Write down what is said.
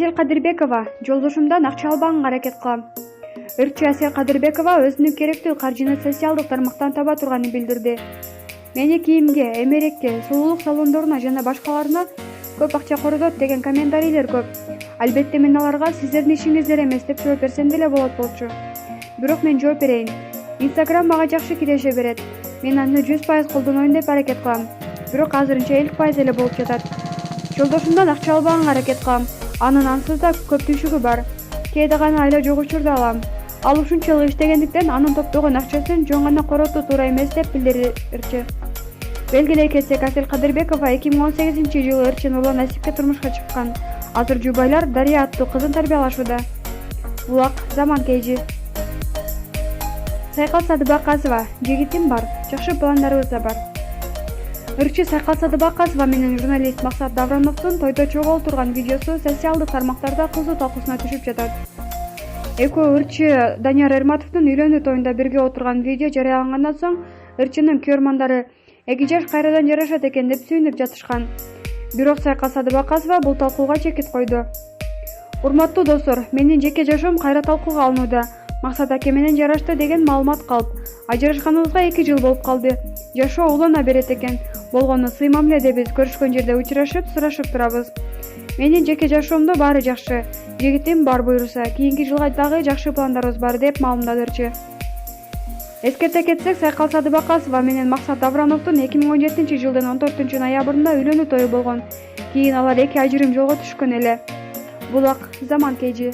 Асель Кадырбекова жолдошумдан акча албаганга аракет кылам. Ырчы Асель Кадырбекова өзүнүн керектүү каржыны социалдык тармактан таба турганын билдирди. Мени кийимге, эмерекке, сулуулук салондоруна жана башкаларына көп акча коротот деген комментарийлер көп. Албетте мен аларга сиздердин ишиңиздер эмес деп жооп берсем деле болот болчу. Бирок мен жооп берейин. Instagram мага жакшы киреше берет. Мен аны 100% колдоноюн деп аракет кылам. Бирок азырынча 50% эле болуп жатат. Жолдошумдан акча албаганга аракет кылам. Анын ансыз да көп түйшүгү бар. Кээде гана айла жок учурда алам. Ал ушунчалык иштегендиктен анын топтогон акчасын жөн гана коротуу туура эмес деп билдирди ырчы. Белгилей кетсек, Асель Кадырбекова 2018-жылы ырчы Нурлан Насипке турмушка чыккан. Азыр жубайлар Дария аттуу кызын тарбиялашууда. Булак, Заман KG. Сайкал Садыбакасова, жигитим бар, жакшы пландарыбыз да бар. Ырчы Сайкал Садыбакасова менен журналист Максат Даврановдун тойдо чогуу турган видеосу социалдык тармактарда кызуу талкуусуна түшүп жатат. Экөө ырчы Данияр Эрматовдун үйлөнүү тоюнда бирге отурган видео жарыялангандан соң ырчынын көрмандары эки жаш кайрадан жарашат экен деп сүйүнүп жатышкан. Бирок Сайкал Садыбакасова бул талкууга чекит койду. Урматтуу достор, менин жеке жашоом кайра талкууга алынууда. Максат аке менен жарашты деген маалымат калп. Ажырашканыбызга 2 жыл болуп калды. Жашоо улана берет экен. Болгону сый мамиледебиз, көрүшкөн жерде учурашып, сурашып турабыз. Менин жеке жашоомдо баары жакшы. Жигитим бар буйруса, кийинки жылга дагы жакшы пландарыбыз бар деп маалымдады ырчы. Эскерте кетсек, Сайкал Садыбакасова менен Максат Даврановдун 2017-жылдын 14-ноябрында үйлөнүү тою болгон. Кийин алар эки ажырым жолго түшкөн эле. Булак, Заман KG.